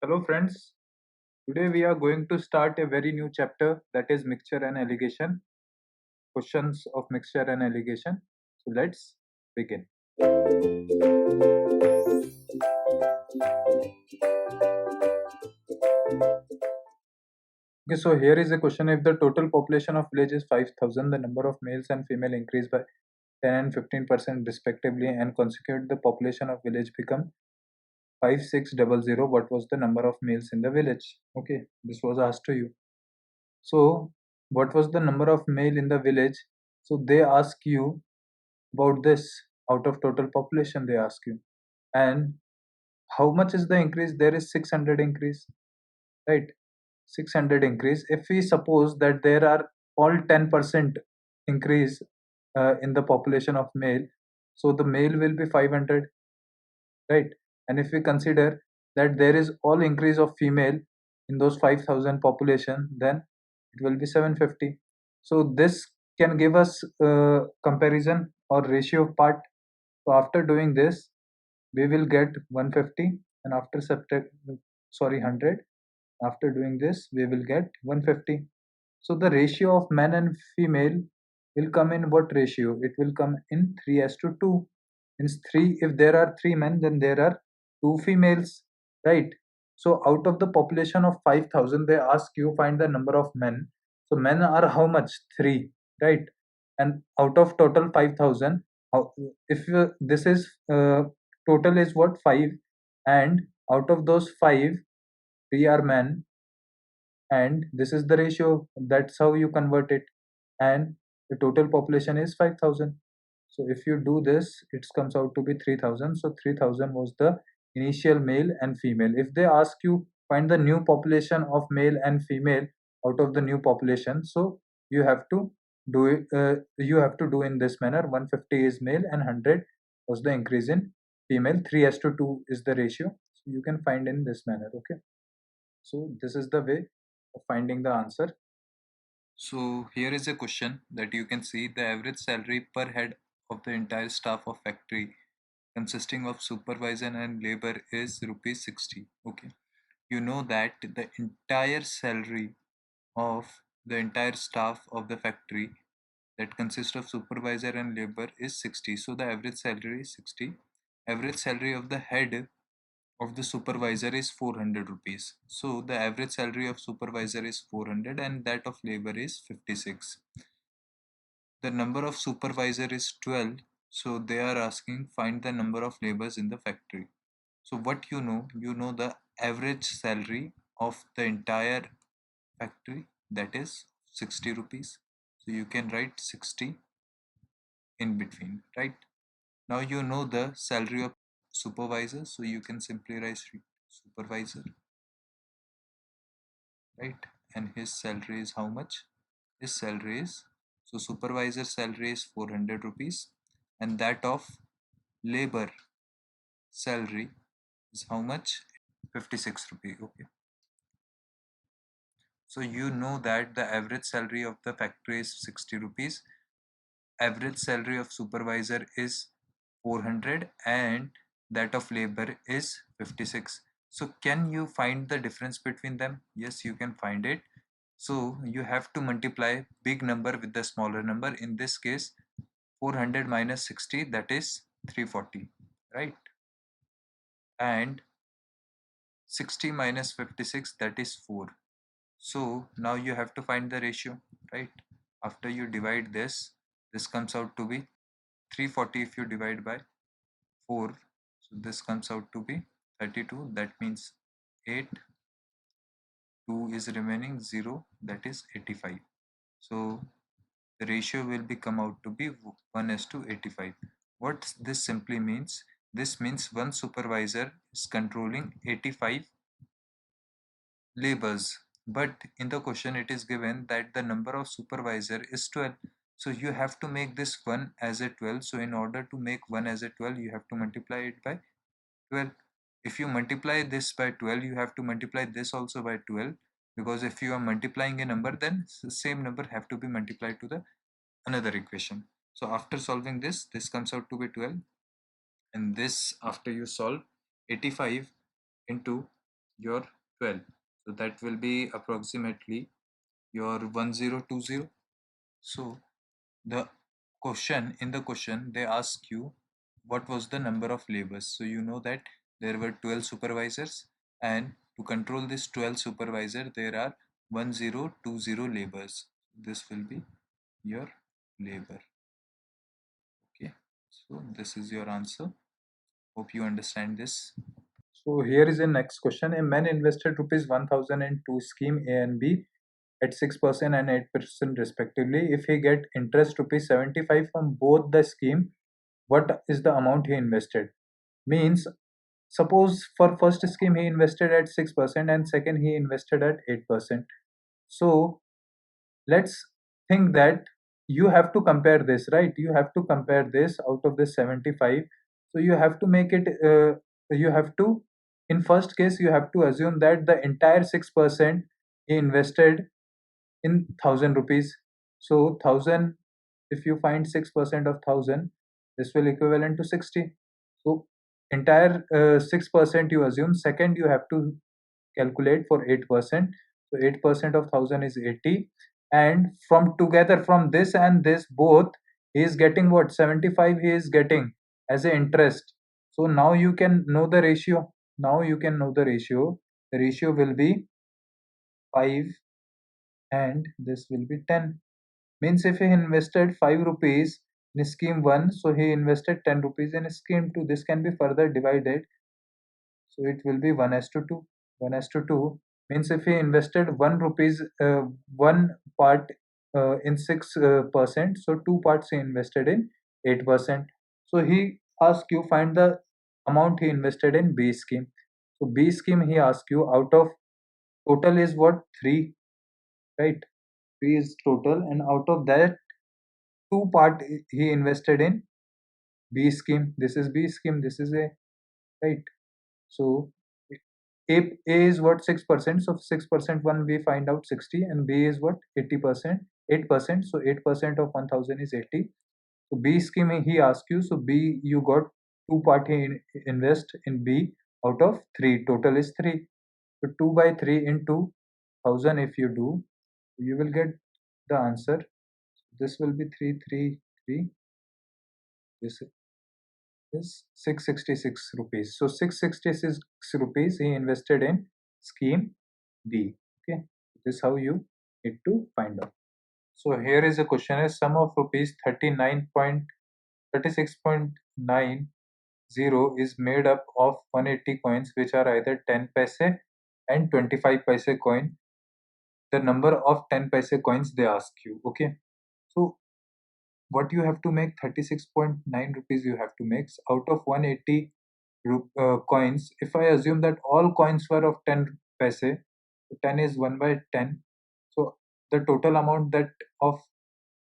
Hello friends, today we are going to start a very new chapter, that is mixture and alligation, questions of mixture and alligation. So let's begin. Okay, so here is a question: if the total population of village is 5,000, the number of males and female increase by 10 and 15% respectively, and consequently the population of village become 5600, what was the number of males in the village? Okay, this was asked to you. So what was the number of male in the village? So they ask you about this. Out of total population they ask you, and how much is the increase? There is 600 increase, right? 600 increase. If we suppose that there are all 10% increase in the population of male, so the male will be 500, right? And if we consider that there is all increase of female in those 5,000 population, then it will be 750. So this can give us comparison or ratio part. So after doing this, we will get 150, and after subtract, sorry, 100. After doing this, we will get 150. So the ratio of men and female will come in what ratio? It will come in 3:2. Means 3, if there are 3 men, then there are 2 females, right? So out of the population of 5,000, they ask you find the number of men. So men are how much? 3, right? And out of total 5,000, if this is total is what? 5, and out of those 5, 3 are men, and this is the ratio. That's how you convert it. And the total population is 5,000. So if you do this, it comes out to be 3,000. So 3,000 was the initial male and female. If they ask you find the new population of male and female out of the new population, so you have to do it. You have to do in this manner: 150 is male and 100 was the increase in female. 3:2 is the ratio. So you can find in this manner. Okay. So this is the way of finding the answer. So here is a question that you can see: the average salary per head of the entire staff of factory consisting of supervisor and labor is rupees 60. Okay. You know that the entire salary of the entire staff of the factory that consists of supervisor and labor is 60. So the average salary is 60. Average salary of the head of the supervisor is 400 rupees. So the average salary of supervisor is 400 and that of labor is 56. The number of supervisor is 12. So they are asking find the number of laborers in the factory. So what you know the average salary of the entire factory, that is 60 rupees. So you can write 60 in between, right? Now you know the salary of supervisor, so you can simply write supervisor, right? And his salary is how much? His salary is, so supervisor salary is 400 rupees, and that of labor salary is how much? 56 rupee. Okay. So you know that the average salary of the factory is 60 rupees, average salary of supervisor is 400, and that of labor is 56. So can you find the difference between them? Yes, you can find it. So you have to multiply big number with the smaller number. In this case, 400 minus 60, that is 340, right? And 60 minus 56, that is 4. So now you have to find the ratio, right? After you divide this comes out to be 340. If you divide by 4, so this comes out to be 32. That means 8, 2 is remaining, 0, that is 85. So the ratio will be come out to be 1:85. What this simply means? This means one supervisor is controlling 85 labors, but in the question it is given that the number of supervisor is 12. So you have to make this 1 as a 12. So in order to make 1 as a 12, you have to multiply it by 12. If you multiply this by 12, you have to multiply this also by 12, because if you are multiplying a number, then the same number have to be multiplied to the another equation. So after solving this comes out to be 12, and this after you solve 85 into your 12. So that will be approximately your 1020. So the question they ask you what was the number of labors. So you know that there were 12 supervisors, and to control this 12 supervisor there are 1020 labors. This will be your labor. Okay, so this is your answer. Hope you understand this. So here is the next question. A man invested rupees 1000 in two scheme A and B at 6% and 8% respectively. If he get interest rupees 75 from both the scheme, what is the amount he invested? Means suppose for first scheme he invested at 6% and second he invested at 8%. So let's think that you have to compare this, right? You have to compare this out of this 75. So you have to make it you have to, in first case you have to assume that the entire 6% he invested in 1000 rupees. So 1000, if you find 6% of 1000, this will equivalent to 60. So entire 6% you assume. Second, you have to calculate for 8%. So 8% of 1000 is 80, and from together from this and this both, he is getting what? 75 he is getting as a interest. So now you can know the ratio. Now you can know the ratio. The ratio will be 5 and this will be 10. Means if he invested 5 rupees in scheme 1, so he invested 10 rupees in scheme 2. This can be further divided, so it will be 1 as to 2. 1 as to 2 means if he invested 1 rupees, one part in 6%, so two parts he invested in 8%. So he asked you find the amount he invested in B scheme. So B scheme he asked you out of total is what? 3, right? 3 is total, and out of that two part he invested in B scheme. This is B scheme, this is A, right? So A is what? 6%. So 6% one we find out 60, and B is what? 80%, 8%. So 8% of 1000 is 80. So B scheme he asked you. So B you got two part he invest in B out of 3. Total is 3. So 2 by 3 into 1000 if you do, you will get the answer. This will be 333. This is 666 rupees. So 666 rupees he invested in scheme B. Okay, this is how you need to find out. So here is a question: is sum of rupees 39.36.90 is made up of 180 coins which are either 10 paise and 25 paise coin. The number of 10 paise coins they ask you. Okay, so what you have to make? 36.9 rupees you have to make out of 180 coins. If I assume that all coins were of 10 paise, so 10 is 1 by 10. So the total amount that of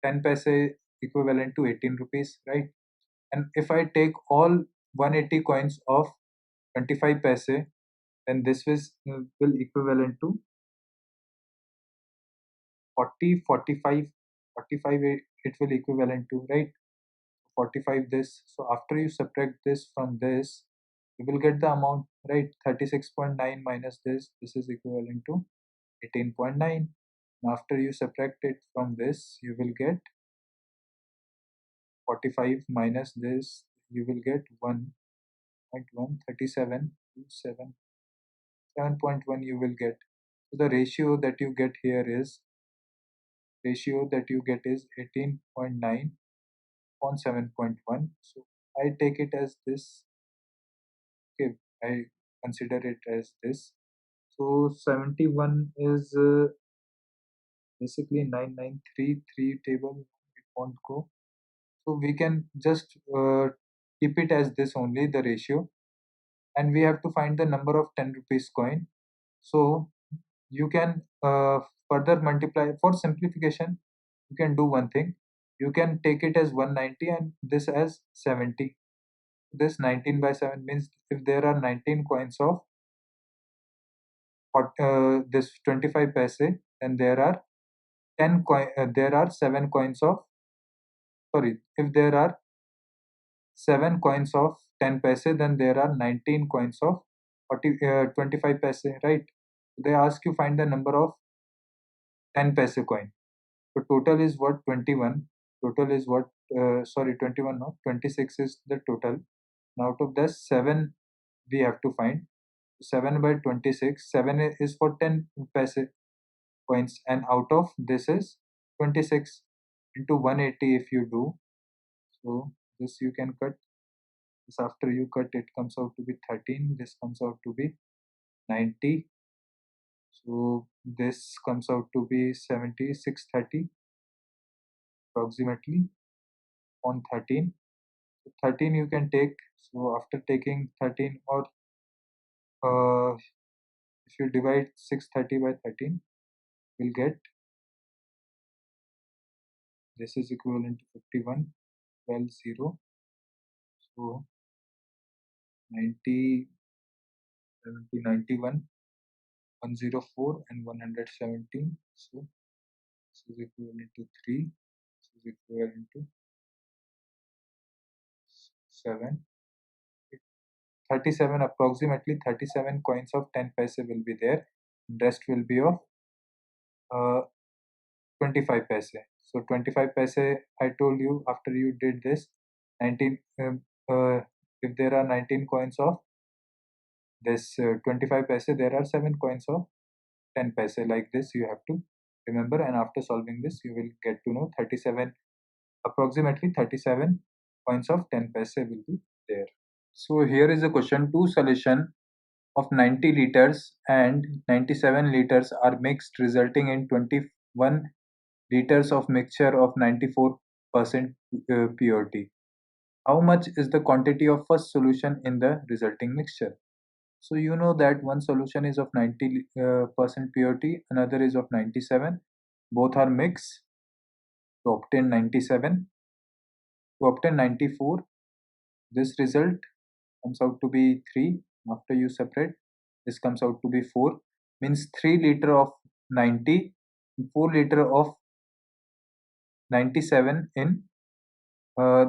10 paise equivalent to 18 rupees, right? And if I take all 180 coins of 25 paise, then this will equivalent to 40, 45, 45 it will equivalent to, right? 45 this. So after you subtract this from this, you will get the amount, right? 36.9 minus this is equivalent to 18.9. And after you subtract it from this, you will get 45 minus this, you will get 1.137 to 7.1 you will get. So the ratio that you get here is 18.9 on 7.1. So I take it as this. Okay, I consider it as this. So 71 is basically 9933 table. It won't go. So we can just keep it as this only, the ratio, and we have to find the number of 10 rupees coin. So you can further multiply. For simplification, you can do one thing. You can take it as 190 and this as 70. This 19 by 7 means if there are 19 coins of this 25 paise, then there are 7 coins of, sorry, if there are 7 coins of 10 paise, then there are 19 coins of 25 paise, right? They ask you find the number of 10 paise coin. So total is what? 21. Total is what? Sorry, 21 no, 26 is the total. Now out of this 7 we have to find. 7 by 26, 7 is for 10 paise coins, and out of this is 26 into 180 if you do. So this you can cut. This after you cut it comes out to be 13. This comes out to be 90. So this comes out to be 7630 approximately on 13. So 13 you can take. So after taking 13, or if you divide 630 by 13, you'll get this is equivalent to 51, 12, 0. So 90, 70, 91, 104 and 117. So this is equivalent to 3. This is equivalent to 7. 37, approximately 37 coins of 10 paise will be there. Rest will be of 25 paise. So 25 paise, I told you after you did this 19, if there are 19 coins of this 25 paise, there are 7 coins of 10 paise. Like this you have to remember, and after solving this you will get to know 37, approximately 37 coins of 10 paise will be there. So here is a question. Two solution of 90 liters and 97 liters are mixed, resulting in 21 liters of mixture of 94% purity. How much is the quantity of first solution in the resulting mixture? So you know that one solution is of 90% purity, another is of 97. Both are mixed to obtain 97. To obtain 94, this result comes out to be 3. After you separate, this comes out to be 4. Means 3 liter of 90, 4 liter of 97 uh,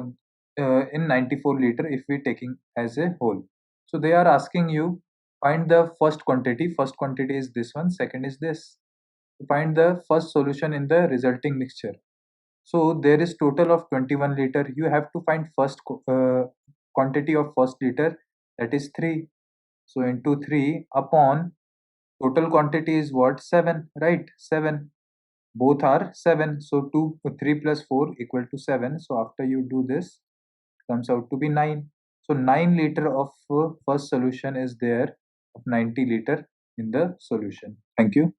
in 94 liter if we taking as a whole. So they are asking you find the first quantity. First quantity is this one, second is this. Find the first solution in the resulting mixture. So there is total of 21 liter. You have to find first quantity of first liter, that is 3. So into 3 upon total quantity is what? 7, right? 7. Both are 7. So 3 plus 4 equal to 7. So after you do this, comes out to be 9. So 9 liter of first solution is there of 90 liter in the solution. Thank you.